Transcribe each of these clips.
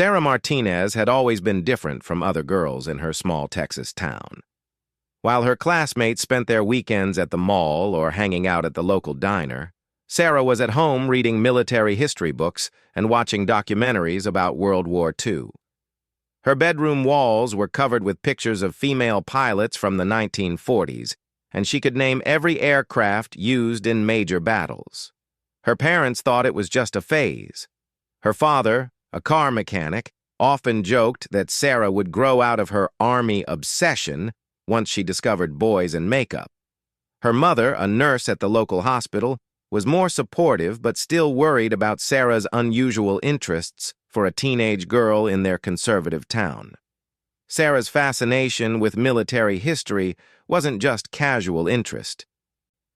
Sarah Martinez had always been different from other girls in her small Texas town. While her classmates spent their weekends at the mall or hanging out at the local diner, Sarah was at home reading military history books and watching documentaries about World War II. Her bedroom walls were covered with pictures of female pilots from the 1940s, and she could name every aircraft used in major battles. Her parents thought it was just a phase. Her father, a car mechanic, often joked that Sarah would grow out of her Army obsession once she discovered boys and makeup. Her mother, a nurse at the local hospital, was more supportive but still worried about Sarah's unusual interests for a teenage girl in their conservative town. Sarah's fascination with military history wasn't just casual interest.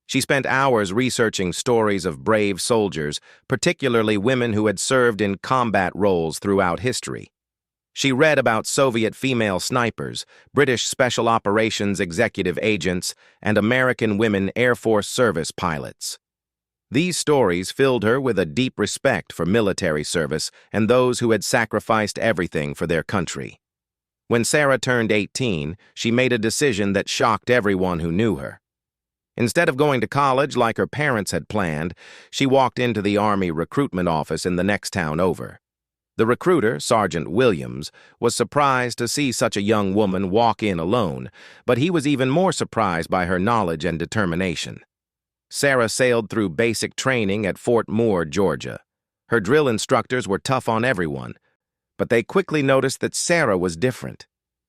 She spent hours researching stories of brave soldiers, particularly women who had served in combat roles throughout history. She read about Soviet female snipers, British Special Operations executive agents, and American women Air Force service pilots. These stories filled her with a deep respect for military service and those who had sacrificed everything for their country. When Sarah turned 18, she made a decision that shocked everyone who knew her. Instead of going to college like her parents had planned, she walked into the Army recruitment office in the next town over. The recruiter, Sergeant Williams, was surprised to see such a young woman walk in alone, but he was even more surprised by her knowledge and determination. Sarah sailed through basic training at Fort Moore, Georgia. Her drill instructors were tough on everyone, but they quickly noticed that Sarah was different.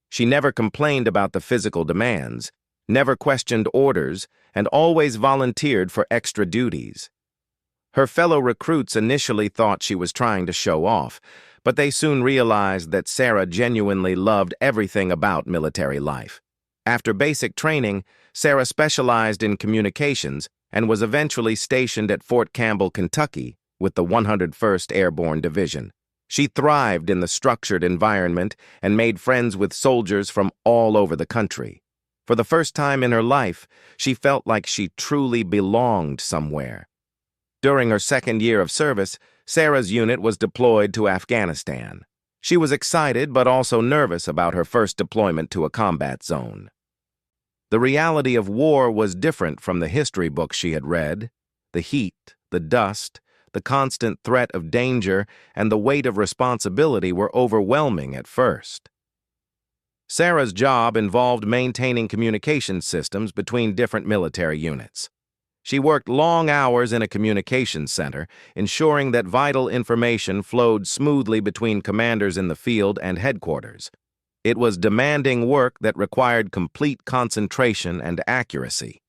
She never complained about the physical demands, never questioned orders, and always volunteered for extra duties. Her fellow recruits initially thought she was trying to show off, but they soon realized that Sarah genuinely loved everything about military life. After basic training, Sarah specialized in communications and was eventually stationed at Fort Campbell, Kentucky, with the 101st Airborne Division. She thrived in the structured environment and made friends with soldiers from all over the country. For the first time in her life, she felt like she truly belonged somewhere. During her second year of service, Sarah's unit was deployed to Afghanistan. She was excited but also nervous about her first deployment to a combat zone. The reality of war was different from the history books she had read. The heat, the dust, the constant threat of danger, and the weight of responsibility were overwhelming at first. Sarah's job involved maintaining communication systems between different military units. She worked long hours in a communications center, ensuring that vital information flowed smoothly between commanders in the field and headquarters. It was demanding work that required complete concentration and accuracy,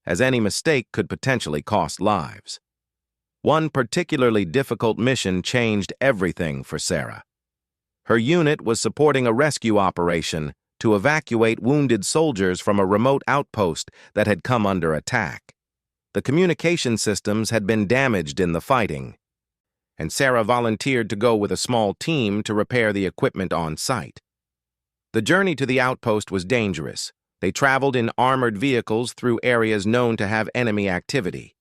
as any mistake could potentially cost lives. One particularly difficult mission changed everything for Sarah. Her unit was supporting a rescue operation to evacuate wounded soldiers from a remote outpost that had come under attack. The communication systems had been damaged in the fighting, and Sarah volunteered to go with a small team to repair the equipment on site. The journey to the outpost was dangerous. They traveled in armored vehicles through areas known to have enemy activity.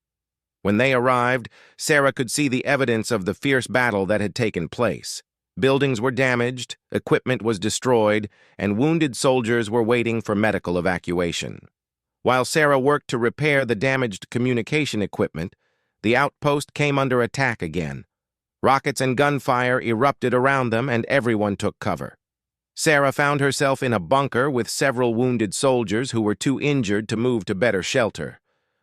When they arrived, Sarah could see the evidence of the fierce battle that had taken place. Buildings were damaged, equipment was destroyed, and wounded soldiers were waiting for medical evacuation. While Sarah worked to repair the damaged communication equipment, the outpost came under attack again. Rockets and gunfire erupted around them, and everyone took cover. Sarah found herself in a bunker with several wounded soldiers who were too injured to move to better shelter.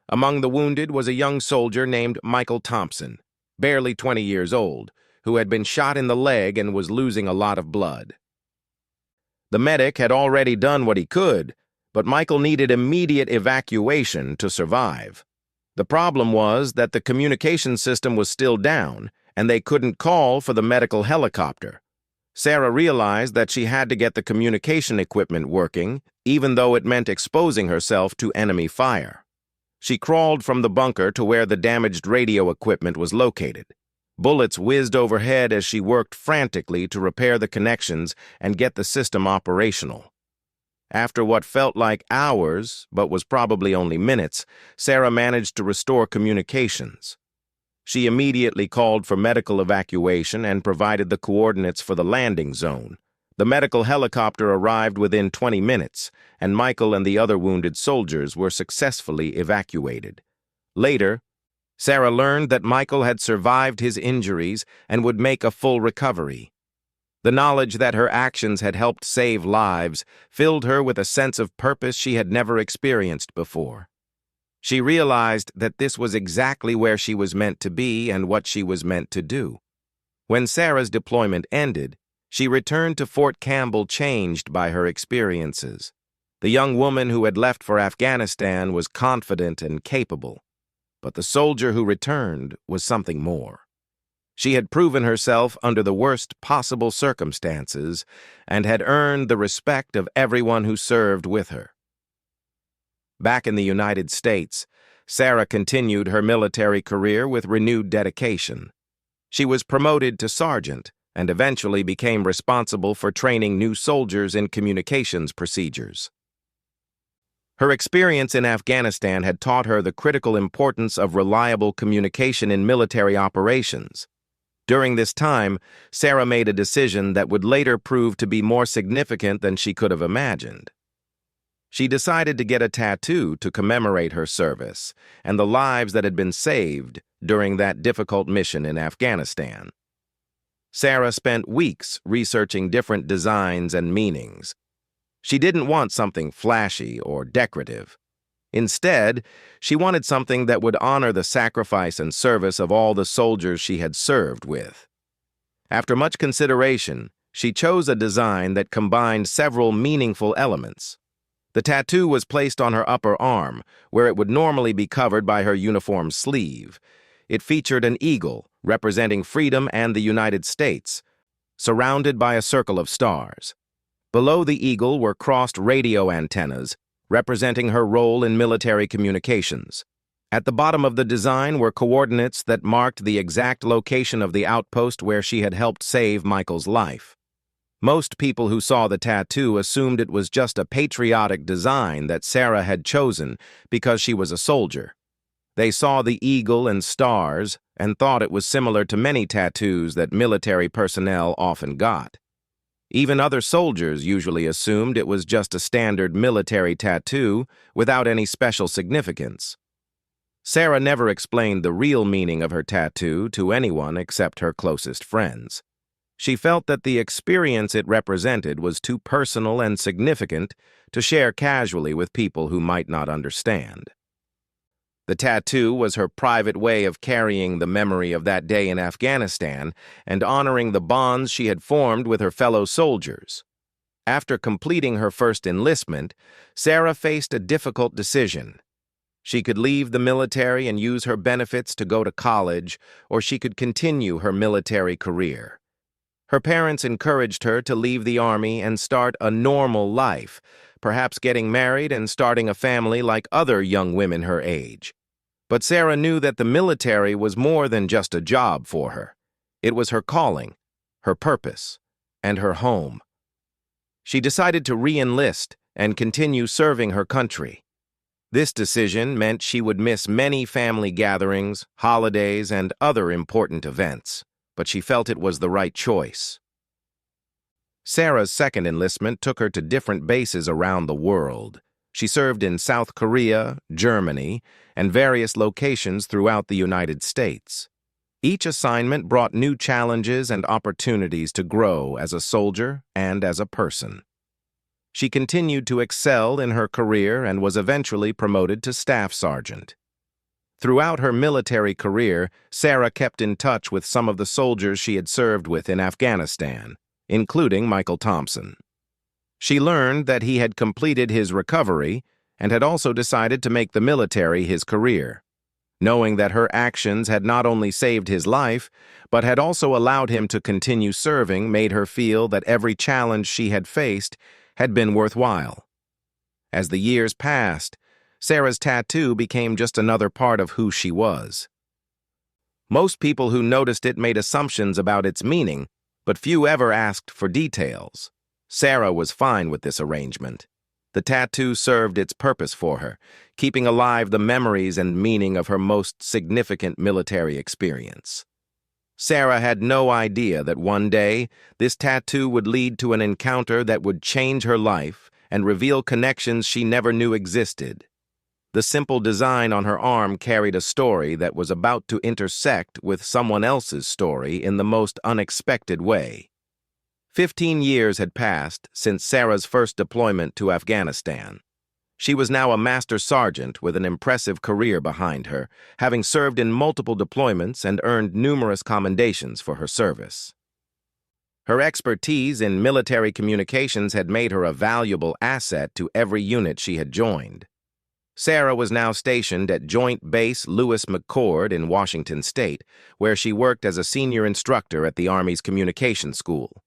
Among the wounded was a young soldier named Michael Thompson, barely 20 years old, who had been shot in the leg and was losing a lot of blood. The medic had already done what he could, but Michael needed immediate evacuation to survive. The problem was that the communication system was still down, and they couldn't call for the medical helicopter. Sarah realized that she had to get the communication equipment working, even though it meant exposing herself to enemy fire. She crawled from the bunker to where the damaged radio equipment was located. Bullets whizzed overhead as she worked frantically to repair the connections and get the system operational. After what felt like hours, but was probably only minutes, Sarah managed to restore communications. She immediately called for medical evacuation and provided the coordinates for the landing zone. The medical helicopter arrived within 20 minutes, and Michael and the other wounded soldiers were successfully evacuated. Later, Sarah learned that Michael had survived his injuries and would make a full recovery. The knowledge that her actions had helped save lives filled her with a sense of purpose she had never experienced before. She realized that this was exactly where she was meant to be and what she was meant to do. When Sarah's deployment ended, she returned to Fort Campbell changed by her experiences. The young woman who had left for Afghanistan was confident and capable, but the soldier who returned was something more. She had proven herself under the worst possible circumstances and had earned the respect of everyone who served with her. Back in the United States, Sarah continued her military career with renewed dedication. She was promoted to sergeant and eventually became responsible for training new soldiers in communications procedures. Her experience in Afghanistan had taught her the critical importance of reliable communication in military operations. During this time, Sarah made a decision that would later prove to be more significant than she could have imagined. She decided to get a tattoo to commemorate her service and the lives that had been saved during that difficult mission in Afghanistan. Sarah spent weeks researching different designs and meanings. She didn't want something flashy or decorative. Instead, she wanted something that would honor the sacrifice and service of all the soldiers she had served with. After much consideration, she chose a design that combined several meaningful elements. The tattoo was placed on her upper arm, where it would normally be covered by her uniform sleeve. It featured an eagle representing freedom and the United States, surrounded by a circle of stars. Below the eagle were crossed radio antennas, representing her role in military communications. At the bottom of the design were coordinates that marked the exact location of the outpost where she had helped save Michael's life. Most people who saw the tattoo assumed it was just a patriotic design that Sarah had chosen because she was a soldier. They saw the eagle and stars and thought it was similar to many tattoos that military personnel often got. Even other soldiers usually assumed it was just a standard military tattoo without any special significance. Sarah never explained the real meaning of her tattoo to anyone except her closest friends. She felt that the experience it represented was too personal and significant to share casually with people who might not understand. The tattoo was her private way of carrying the memory of that day in Afghanistan and honoring the bonds she had formed with her fellow soldiers. After completing her first enlistment, Sarah faced a difficult decision. She could leave the military and use her benefits to go to college, or she could continue her military career. Her parents encouraged her to leave the army and start a normal life, perhaps getting married and starting a family like other young women her age. But Sarah knew that the military was more than just a job for her. It was her calling, her purpose, and her home. She decided to re-enlist and continue serving her country. This decision meant she would miss many family gatherings, holidays, and other important events, but she felt it was the right choice. Sarah's second enlistment took her to different bases around the world. She served in South Korea, Germany, and various locations throughout the United States. Each assignment brought new challenges and opportunities to grow as a soldier and as a person. She continued to excel in her career and was eventually promoted to staff sergeant. Throughout her military career, Sarah kept in touch with some of the soldiers she had served with in Afghanistan, including Michael Thompson. She learned that he had completed his recovery and had also decided to make the military his career. Knowing that her actions had not only saved his life, but had also allowed him to continue serving made her feel that every challenge she had faced had been worthwhile. As the years passed, Sarah's tattoo became just another part of who she was. Most people who noticed it made assumptions about its meaning, but few ever asked for details. Sarah was fine with this arrangement. The tattoo served its purpose for her, keeping alive the memories and meaning of her most significant military experience. Sarah had no idea that one day this tattoo would lead to an encounter that would change her life and reveal connections she never knew existed. The simple design on her arm carried a story that was about to intersect with someone else's story in the most unexpected way. 15 years had passed since Sarah's first deployment to Afghanistan. She was now a master sergeant with an impressive career behind her, having served in multiple deployments and earned numerous commendations for her service. Her expertise in military communications had made her a valuable asset to every unit she had joined. Sarah was now stationed at Joint Base Lewis McChord in Washington State, where she worked as a senior instructor at the Army's Communications School.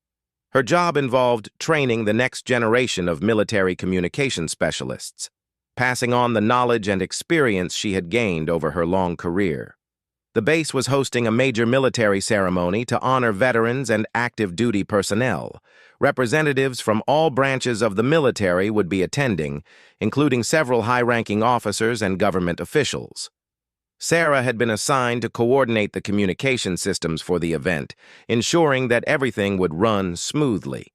Her job involved training the next generation of military communication specialists, passing on the knowledge and experience she had gained over her long career. The base was hosting a major military ceremony to honor veterans and active duty personnel. Representatives from all branches of the military would be attending, including several high-ranking officers and government officials. Sarah had been assigned to coordinate the communication systems for the event, ensuring that everything would run smoothly.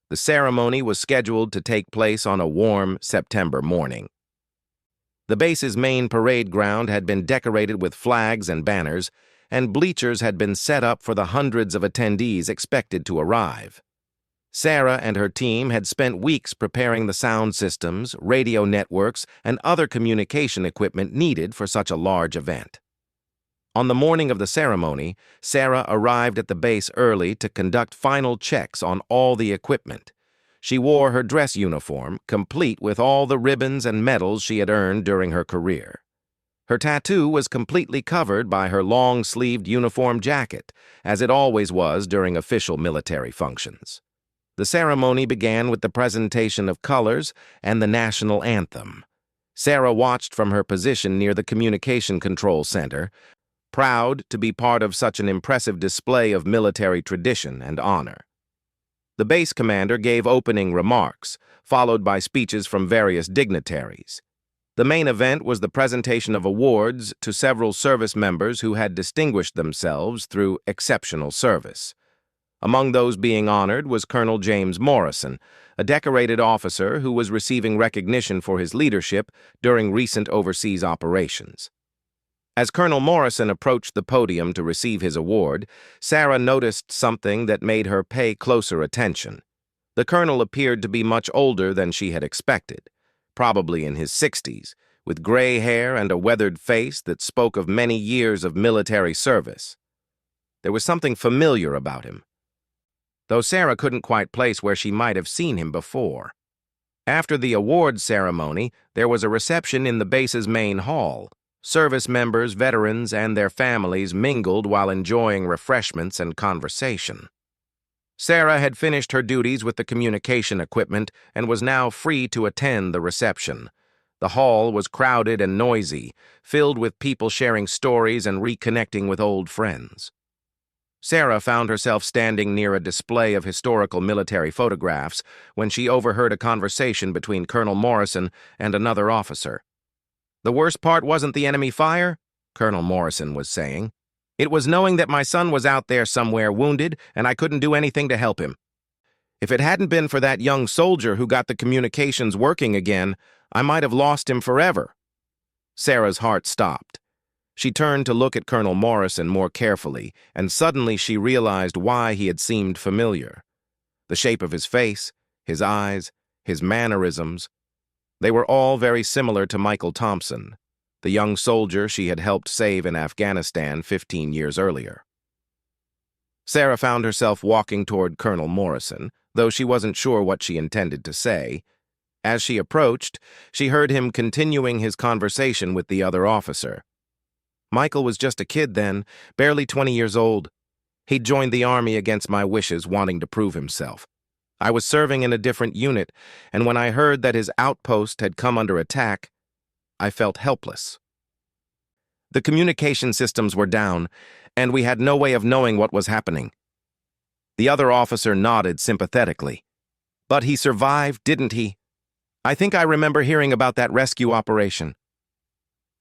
The ceremony was scheduled to take place on a warm September morning. The base's main parade ground had been decorated with flags and banners, and bleachers had been set up for the hundreds of attendees expected to arrive. Sarah and her team had spent weeks preparing the sound systems, radio networks, and other communication equipment needed for such a large event. On the morning of the ceremony, Sarah arrived at the base early to conduct final checks on all the equipment. She wore her dress uniform, complete with all the ribbons and medals she had earned during her career. Her tattoo was completely covered by her long-sleeved uniform jacket, as it always was during official military functions. The ceremony began with the presentation of colors and the national anthem. Sarah watched from her position near the Communication Control Center, proud to be part of such an impressive display of military tradition and honor. The base commander gave opening remarks, followed by speeches from various dignitaries. The main event was the presentation of awards to several service members who had distinguished themselves through exceptional service. Among those being honored was Colonel James Morrison, a decorated officer who was receiving recognition for his leadership during recent overseas operations. As Colonel Morrison approached the podium to receive his award, Sarah noticed something that made her pay closer attention. The colonel appeared to be much older than she had expected, probably in his 60s, with gray hair and a weathered face that spoke of many years of military service. There was something familiar about him, though Sarah couldn't quite place where she might have seen him before. After the awards ceremony, there was a reception in the base's main hall. Service members, veterans, and their families mingled while enjoying refreshments and conversation. Sarah had finished her duties with the communication equipment and was now free to attend the reception. The hall was crowded and noisy, filled with people sharing stories and reconnecting with old friends. Sarah found herself standing near a display of historical military photographs when she overheard a conversation between Colonel Morrison and another officer. "The worst part wasn't the enemy fire," Colonel Morrison was saying. "It was knowing that my son was out there somewhere wounded and I couldn't do anything to help him. If it hadn't been for that young soldier who got the communications working again, I might have lost him forever." Sarah's heart stopped. She turned to look at Colonel Morrison more carefully, and suddenly she realized why he had seemed familiar. The shape of his face, his eyes, his mannerisms, they were all very similar to Michael Thompson, the young soldier she had helped save in Afghanistan 15 years earlier. Sarah found herself walking toward Colonel Morrison, though she wasn't sure what she intended to say. As she approached, she heard him continuing his conversation with the other officer. "Michael was just a kid then, barely 20 years old. He'd joined the Army against my wishes, wanting to prove himself. I was serving in a different unit, and when I heard that his outpost had come under attack, I felt helpless. The communication systems were down, and we had no way of knowing what was happening." The other officer nodded sympathetically. "But he survived, didn't he?" I think I remember hearing about that rescue operation.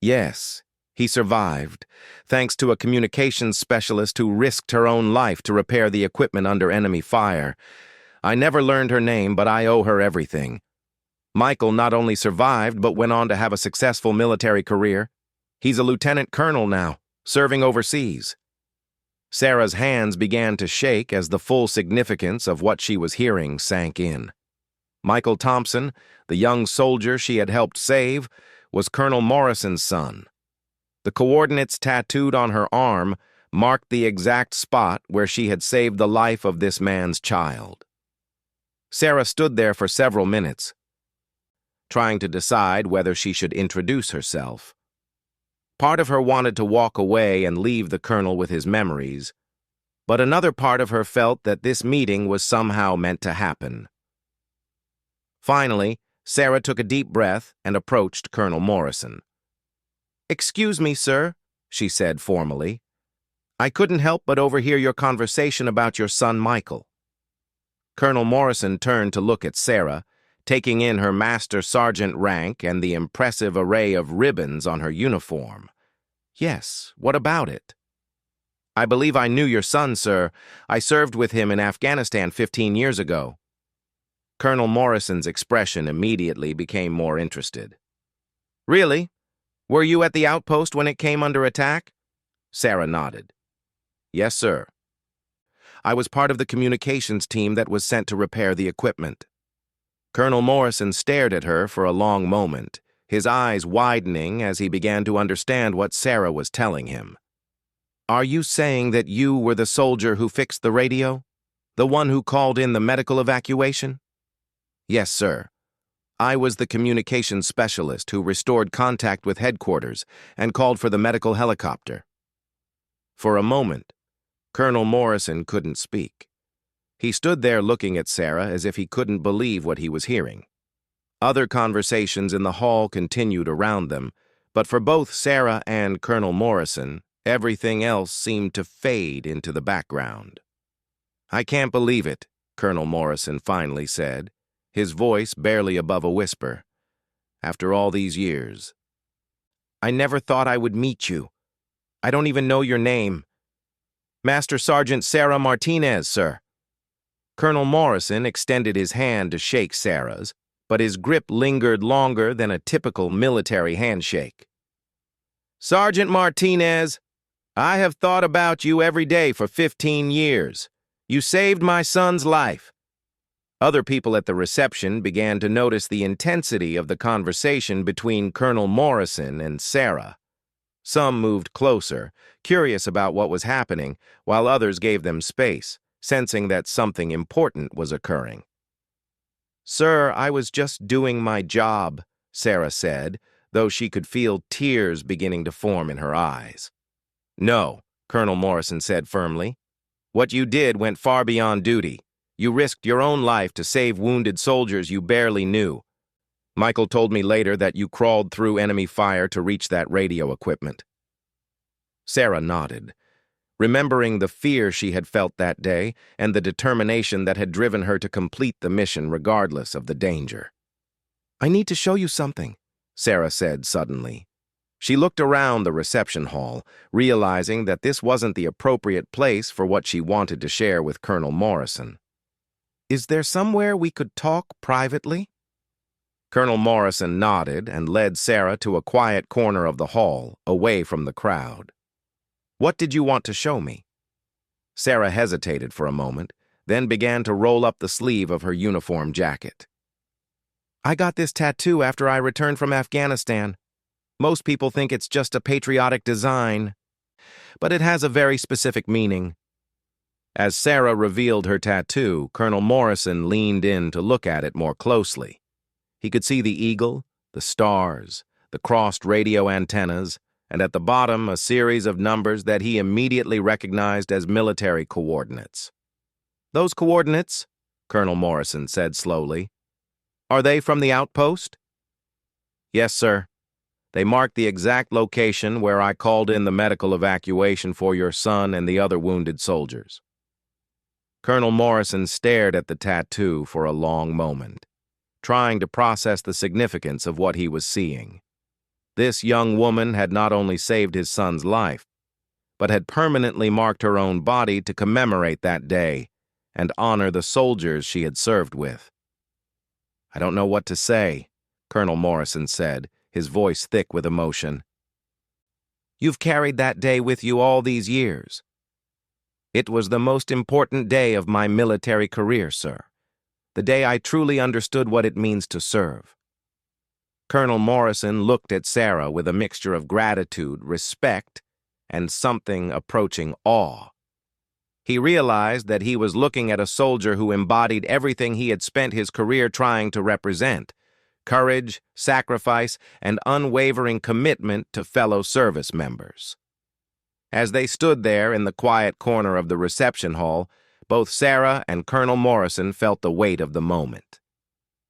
Yes, he survived, thanks to a communications specialist who risked her own life to repair the equipment under enemy fire. I never learned her name, but I owe her everything. Michael not only survived, but went on to have a successful military career. He's a lieutenant colonel now, serving overseas. Sarah's hands began to shake as the full significance of what she was hearing sank in. Michael Thompson, the young soldier she had helped save, was Colonel Morrison's son. The coordinates tattooed on her arm marked the exact spot where she had saved the life of this man's child. Sarah stood there for several minutes, trying to decide whether she should introduce herself. Part of her wanted to walk away and leave the colonel with his memories, but another part of her felt that this meeting was somehow meant to happen. Finally, Sarah took a deep breath and approached Colonel Morrison. "Excuse me, sir," she said formally. "I couldn't help but overhear your conversation about your son, Michael." Colonel Morrison turned to look at Sarah, taking in her master sergeant rank and the impressive array of ribbons on her uniform. "Yes, what about it?" "I believe I knew your son, sir. I served with him in Afghanistan 15 years ago." Colonel Morrison's expression immediately became more interested. "Really? Were you at the outpost when it came under attack?" Sarah nodded. "Yes, sir. I was part of the communications team that was sent to repair the equipment." Colonel Morrison stared at her for a long moment, his eyes widening as he began to understand what Sarah was telling him. "Are you saying that you were the soldier who fixed the radio? The one who called in the medical evacuation?" "Yes, sir. I was the communications specialist who restored contact with headquarters and called for the medical helicopter." For a moment, Colonel Morrison couldn't speak. He stood there looking at Sarah as if he couldn't believe what he was hearing. Other conversations in the hall continued around them, but for both Sarah and Colonel Morrison, everything else seemed to fade into the background. "I can't believe it," Colonel Morrison finally said, his voice barely above a whisper. "After all these years. I never thought I would meet you. I don't even know your name." "Master Sergeant Sarah Martinez, sir." Colonel Morrison extended his hand to shake Sarah's, but his grip lingered longer than a typical military handshake. "Sergeant Martinez, I have thought about you every day for 15 years. You saved my son's life." Other people at the reception began to notice the intensity of the conversation between Colonel Morrison and Sarah. Some moved closer, curious about what was happening, while others gave them space, sensing that something important was occurring. "Sir, I was just doing my job," Sarah said, though she could feel tears beginning to form in her eyes. "No," Colonel Morrison said firmly. "What you did went far beyond duty. You risked your own life to save wounded soldiers you barely knew. Michael told me later that you crawled through enemy fire to reach that radio equipment." Sarah nodded, remembering the fear she had felt that day and the determination that had driven her to complete the mission regardless of the danger. "I need to show you something," Sarah said suddenly. She looked around the reception hall, realizing that this wasn't the appropriate place for what she wanted to share with Colonel Morrison. "Is there somewhere we could talk privately?" Colonel Morrison nodded and led Sarah to a quiet corner of the hall, away from the crowd. "What did you want to show me?" Sarah hesitated for a moment, then began to roll up the sleeve of her uniform jacket. "I got this tattoo after I returned from Afghanistan. Most people think it's just a patriotic design, but it has a very specific meaning." As Sarah revealed her tattoo, Colonel Morrison leaned in to look at it more closely. He could see the eagle, the stars, the crossed radio antennas, and at the bottom a series of numbers that he immediately recognized as military coordinates. "Those coordinates," Colonel Morrison said slowly, "are they from the outpost?" "Yes, sir. They mark the exact location where I called in the medical evacuation for your son and the other wounded soldiers." Colonel Morrison stared at the tattoo for a long moment. trying to process the significance of what he was seeing. This young woman had not only saved his son's life, but had permanently marked her own body to commemorate that day and honor the soldiers she had served with. "I don't know what to say," Colonel Morrison said, his voice thick with emotion. "You've carried that day with you all these years. It was the most important day of my military career, sir. The day I truly understood what it means to serve." Colonel Morrison looked at Sarah with a mixture of gratitude, respect, and something approaching awe. He realized that he was looking at a soldier who embodied everything he had spent his career trying to represent: courage, sacrifice, and unwavering commitment to fellow service members. As they stood there in the quiet corner of the reception hall, both Sarah and Colonel Morrison felt the weight of the moment.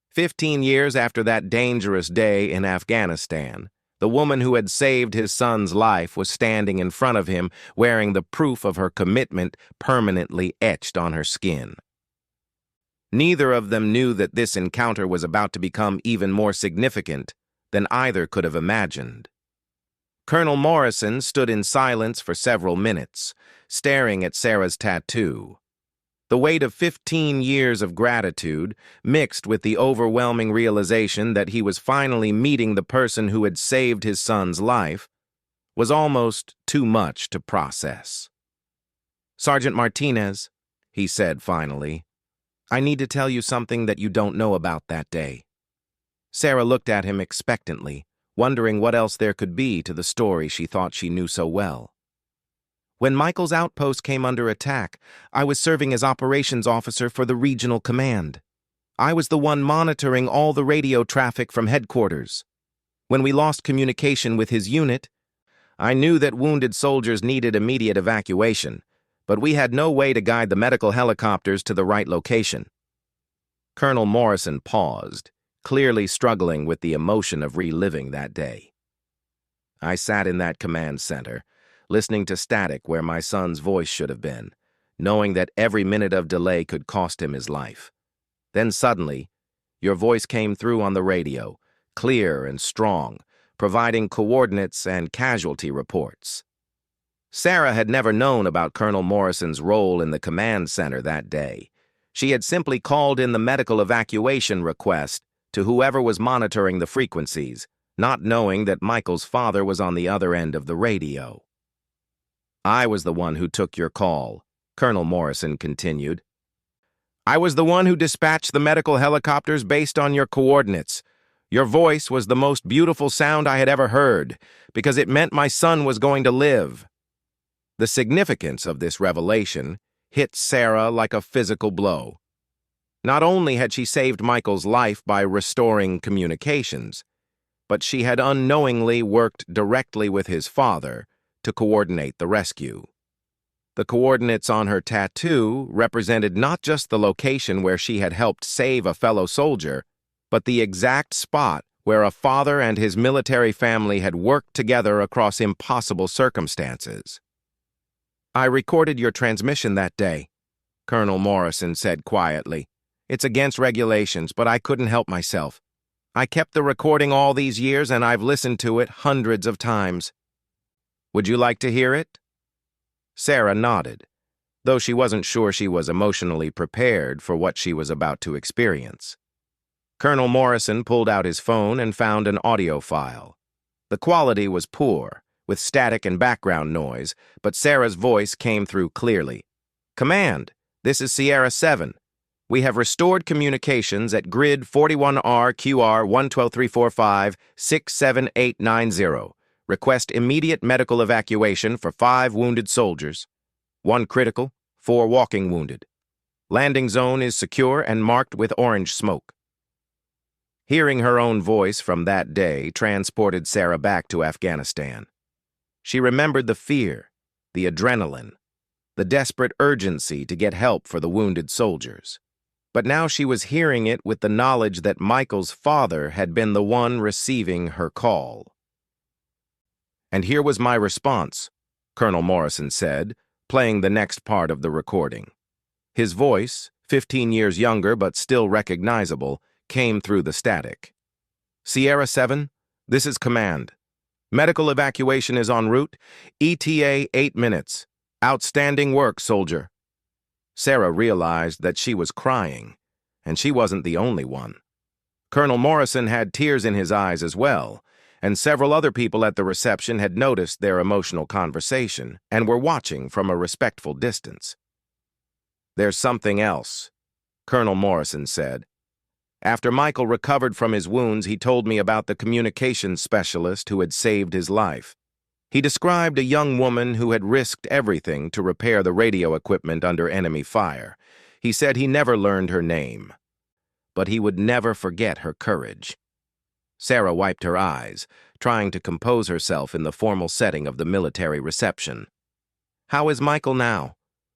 15 years after that dangerous day in Afghanistan, the woman who had saved his son's life was standing in front of him, wearing the proof of her commitment permanently etched on her skin. Neither of them knew that this encounter was about to become even more significant than either could have imagined. Colonel Morrison stood in silence for several minutes, staring at Sarah's tattoo. The weight of 15 years of gratitude, mixed with the overwhelming realization that he was finally meeting the person who had saved his son's life, was almost too much to process. "Sergeant Martinez," he said finally, "I need to tell you something that you don't know about that day." Sarah looked at him expectantly, wondering what else there could be to the story she thought she knew so well. "When Michael's outpost came under attack, I was serving as operations officer for the regional command. I was the one monitoring all the radio traffic from headquarters. When we lost communication with his unit, I knew that wounded soldiers needed immediate evacuation, but we had no way to guide the medical helicopters to the right location." Colonel Morrison paused, clearly struggling with the emotion of reliving that day. "I sat in that command center, listening to static where my son's voice should have been, knowing that every minute of delay could cost him his life. Then suddenly, your voice came through on the radio, clear and strong, providing coordinates and casualty reports." Sarah had never known about Colonel Morrison's role in the command center that day. She had simply called in the medical evacuation request to whoever was monitoring the frequencies, not knowing that Michael's father was on the other end of the radio. "I was the one who took your call," Colonel Morrison continued. "I was the one who dispatched the medical helicopters based on your coordinates. Your voice was the most beautiful sound I had ever heard, because it meant my son was going to live." The significance of this revelation hit Sarah like a physical blow. Not only had she saved Michael's life by restoring communications, but she had unknowingly worked directly with his father to coordinate the rescue. The coordinates on her tattoo represented not just the location where she had helped save a fellow soldier, but the exact spot where a father and his military family had worked together across impossible circumstances. "I recorded your transmission that day," Colonel Morrison said quietly. "It's against regulations, but I couldn't help myself. I kept the recording all these years, and I've listened to it hundreds of times. Would you like to hear it?" Sarah nodded, though she wasn't sure she was emotionally prepared for what she was about to experience. Colonel Morrison pulled out his phone and found an audio file. The quality was poor, with static and background noise, but Sarah's voice came through clearly. "Command, this is Sierra 7. We have restored communications at grid 41R QR 112345 67890. Request immediate medical evacuation for 5 wounded soldiers. 1 critical, 4 walking wounded. Landing zone is secure and marked with orange smoke." Hearing her own voice from that day transported Sarah back to Afghanistan. She remembered the fear, the adrenaline, the desperate urgency to get help for the wounded soldiers. But now she was hearing it with the knowledge that Michael's father had been the one receiving her call. "And here was my response," Colonel Morrison said, playing the next part of the recording. His voice, 15 years younger but still recognizable, came through the static. Sierra 7, this is command. Medical evacuation is en route. ETA 8 minutes. Outstanding work, soldier. Sarah realized that she was crying, and she wasn't the only one. Colonel Morrison had tears in his eyes as well, and several other people at the reception had noticed their emotional conversation and were watching from a respectful distance. "There's something else," Colonel Morrison said. "After Michael recovered from his wounds, he told me about the communications specialist who had saved his life. He described a young woman who had risked everything to repair the radio equipment under enemy fire. He said he never learned her name, but he would never forget her courage." Sarah wiped her eyes, trying to compose herself in the formal setting of the military reception. "How is Michael now?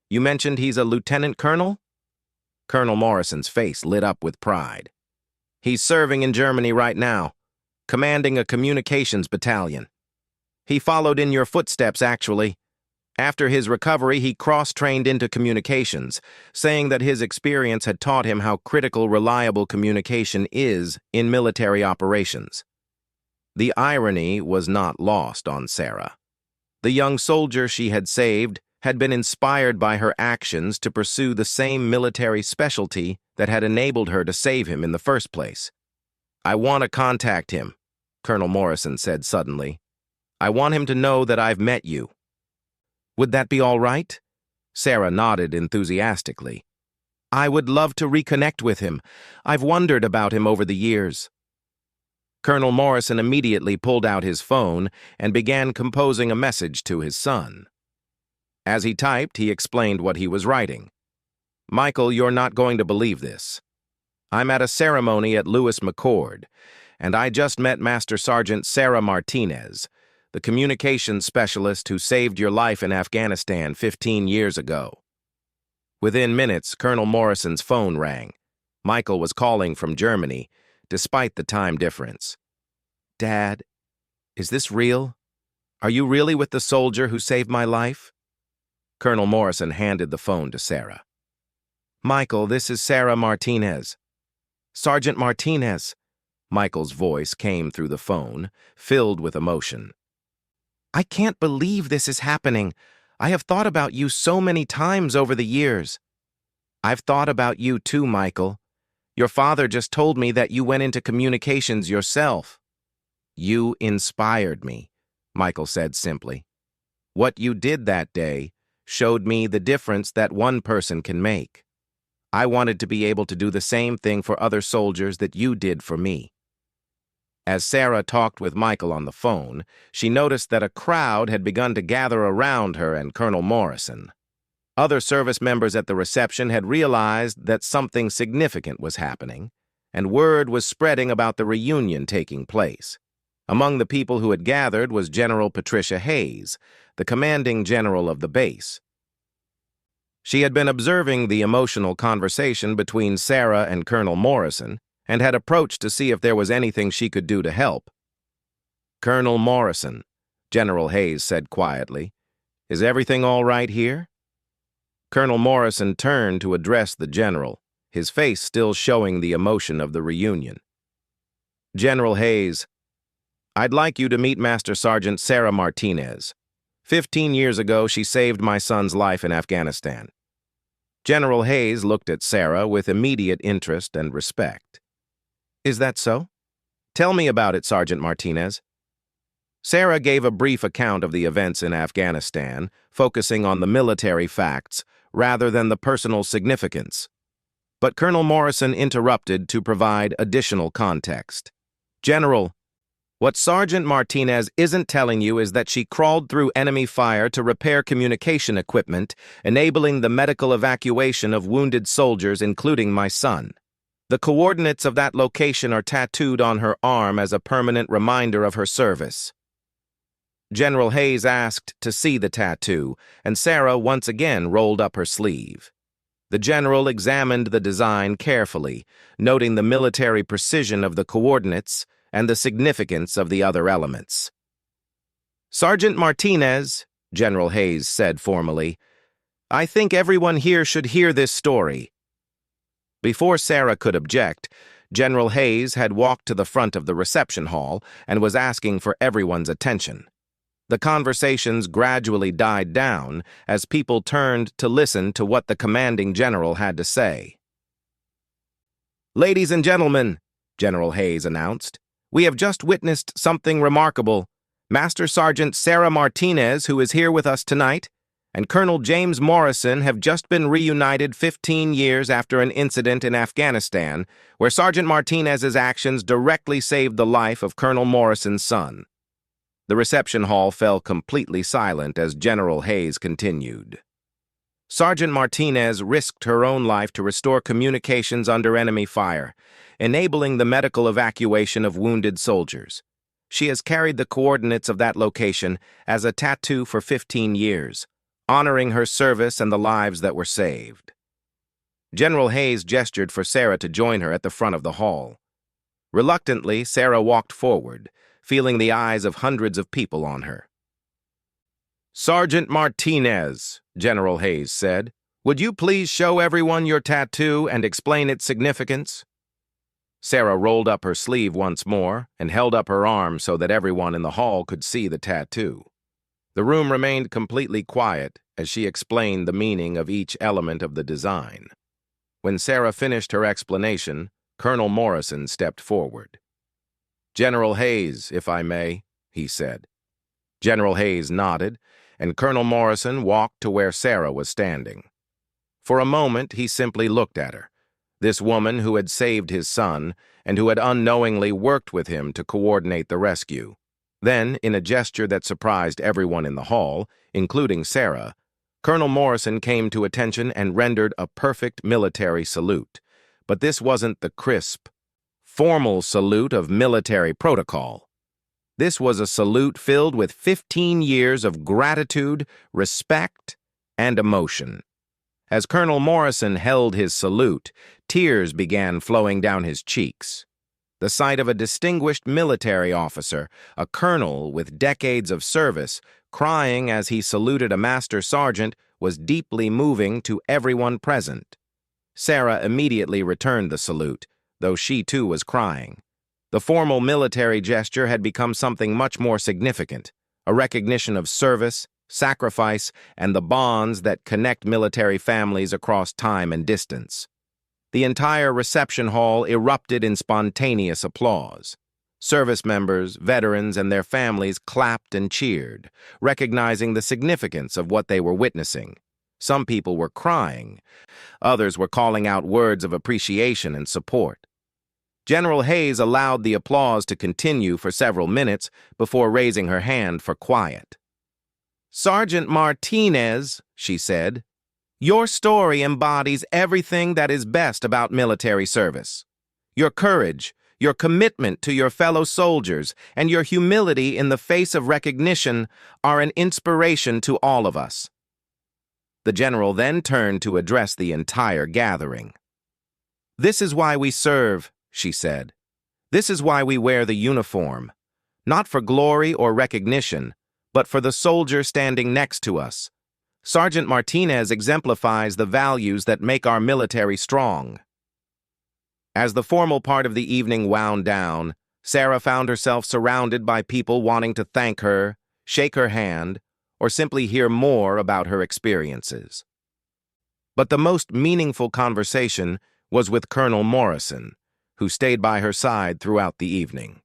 You mentioned he's a lieutenant colonel?" Colonel Morrison's face lit up with pride. "He's serving in Germany right now, commanding a communications battalion. He followed in your footsteps, actually. After his recovery, he cross-trained into communications, saying that his experience had taught him how critical reliable communication is in military operations." The irony was not lost on Sarah. The young soldier she had saved had been inspired by her actions to pursue the same military specialty that had enabled her to save him in the first place. "I want to contact him," Colonel Morrison said suddenly. "I want him to know that I've met you." "Would that be all right?" Sarah nodded enthusiastically. "I would love to reconnect with him. I've wondered about him over the years." Colonel Morrison immediately pulled out his phone and began composing a message to his son. As he typed, he explained what he was writing. "Michael, you're not going to believe this. I'm at a ceremony at Lewis McChord, and I just met Master Sergeant Sarah Martinez, the communications specialist who saved your life in Afghanistan 15 years ago." Within minutes, Colonel Morrison's phone rang. Michael was calling from Germany, despite the time difference. "Dad, is this real? Are you really with the soldier who saved my life?" Colonel Morrison handed the phone to Sarah. "Michael, this is Sarah Martinez." "Sergeant Martinez." Michael's voice came through the phone, filled with emotion. "I can't believe this is happening. I have thought about you so many times over the years." "I've thought about you too, Michael. Your father just told me that you went into communications yourself." "You inspired me," Michael said simply. "What you did that day showed me the difference that one person can make. I wanted to be able to do the same thing for other soldiers that you did for me." As Sarah talked with Michael on the phone, she noticed that a crowd had begun to gather around her and Colonel Morrison. Other service members at the reception had realized that something significant was happening, and word was spreading about the reunion taking place. Among the people who had gathered was General Patricia Hayes, the commanding general of the base. She had been observing the emotional conversation between Sarah and Colonel Morrison and had approached to see if there was anything she could do to help. "Colonel Morrison," General Hayes said quietly, "is everything all right here?" Colonel Morrison turned to address the general, his face still showing the emotion of the reunion. "General Hayes, I'd like you to meet Master Sergeant Sarah Martinez. 15 years ago, she saved my son's life in Afghanistan." General Hayes looked at Sarah with immediate interest and respect. "Is that so? Tell me about it, Sergeant Martinez." Sarah gave a brief account of the events in Afghanistan, focusing on the military facts rather than the personal significance. But Colonel Morrison interrupted to provide additional context. "General, what Sergeant Martinez isn't telling you is that she crawled through enemy fire to repair communication equipment, enabling the medical evacuation of wounded soldiers, including my son. The coordinates of that location are tattooed on her arm as a permanent reminder of her service." General Hayes asked to see the tattoo, and Sarah once again rolled up her sleeve. The general examined the design carefully, noting the military precision of the coordinates and the significance of the other elements. "Sergeant Martinez," General Hayes said formally, "I think everyone here should hear this story." Before Sarah could object, General Hayes had walked to the front of the reception hall and was asking for everyone's attention. The conversations gradually died down as people turned to listen to what the commanding general had to say. "Ladies and gentlemen," General Hayes announced, "we have just witnessed something remarkable. Master Sergeant Sarah Martinez, who is here with us tonight, and Colonel James Morrison have just been reunited 15 years after an incident in Afghanistan where Sergeant Martinez's actions directly saved the life of Colonel Morrison's son." The reception hall fell completely silent as General Hayes continued. "Sergeant Martinez risked her own life to restore communications under enemy fire, enabling the medical evacuation of wounded soldiers. She has carried the coordinates of that location as a tattoo for 15 years, honoring her service and the lives that were saved." General Hayes gestured for Sarah to join her at the front of the hall. Reluctantly, Sarah walked forward, feeling the eyes of hundreds of people on her. "Sergeant Martinez," General Hayes said, "would you please show everyone your tattoo and explain its significance?" Sarah rolled up her sleeve once more and held up her arm so that everyone in the hall could see the tattoo. The room remained completely quiet as she explained the meaning of each element of the design. When Sarah finished her explanation, Colonel Morrison stepped forward. "General Hayes, if I may," he said. General Hayes nodded, and Colonel Morrison walked to where Sarah was standing. For a moment, he simply looked at her, this woman who had saved his son and who had unknowingly worked with him to coordinate the rescue. Then, in a gesture that surprised everyone in the hall, including Sarah, Colonel Morrison came to attention and rendered a perfect military salute. But this wasn't the crisp, formal salute of military protocol. This was a salute filled with 15 years of gratitude, respect, and emotion. As Colonel Morrison held his salute, tears began flowing down his cheeks. The sight of a distinguished military officer, a colonel with decades of service, crying as he saluted a master sergeant was deeply moving to everyone present. Sarah immediately returned the salute, though she too was crying. The formal military gesture had become something much more significant, a recognition of service, sacrifice, and the bonds that connect military families across time and distance. The entire reception hall erupted in spontaneous applause. Service members, veterans, and their families clapped and cheered, recognizing the significance of what they were witnessing. Some people were crying. Others were calling out words of appreciation and support. General Hayes allowed the applause to continue for several minutes before raising her hand for quiet. "Sergeant Martinez," she said, "your story embodies everything that is best about military service. Your courage, your commitment to your fellow soldiers, and your humility in the face of recognition are an inspiration to all of us." The general then turned to address the entire gathering. "This is why we serve," she said. "This is why we wear the uniform, not for glory or recognition, but for the soldier standing next to us. Sergeant Martinez exemplifies the values that make our military strong." As the formal part of the evening wound down, Sarah found herself surrounded by people wanting to thank her, shake her hand, or simply hear more about her experiences. But the most meaningful conversation was with Colonel Morrison, who stayed by her side throughout the evening.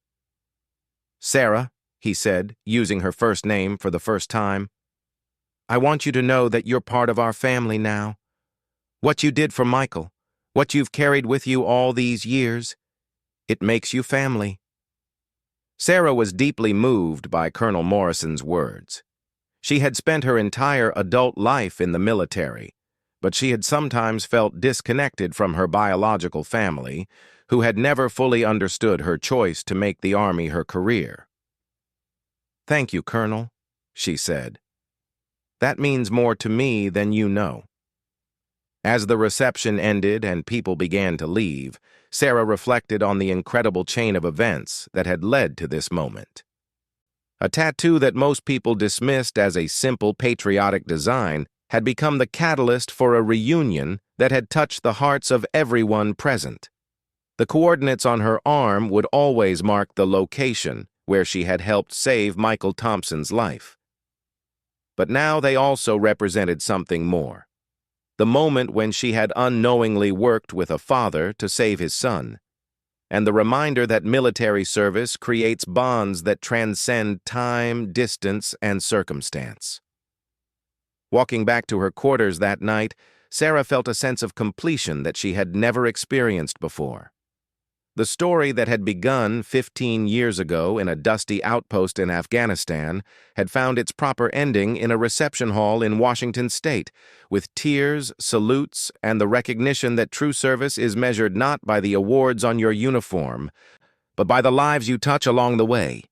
"Sarah," he said, using her first name for the first time, "I want you to know that you're part of our family now. What you did for Michael, what you've carried with you all these years, it makes you family." Sarah was deeply moved by Colonel Morrison's words. She had spent her entire adult life in the military, but she had sometimes felt disconnected from her biological family, who had never fully understood her choice to make the Army her career. "Thank you, Colonel," she said. "That means more to me than you know." As the reception ended and people began to leave, Sarah reflected on the incredible chain of events that had led to this moment. A tattoo that most people dismissed as a simple patriotic design had become the catalyst for a reunion that had touched the hearts of everyone present. The coordinates on her arm would always mark the location where she had helped save Michael Thompson's life. But now they also represented something more. The moment when she had unknowingly worked with a father to save his son, and the reminder that military service creates bonds that transcend time, distance, and circumstance. Walking back to her quarters that night, Sarah felt a sense of completion that she had never experienced before. The story that had begun 15 years ago in a dusty outpost in Afghanistan had found its proper ending in a reception hall in Washington state, with tears, salutes, and the recognition that true service is measured not by the awards on your uniform, but by the lives you touch along the way.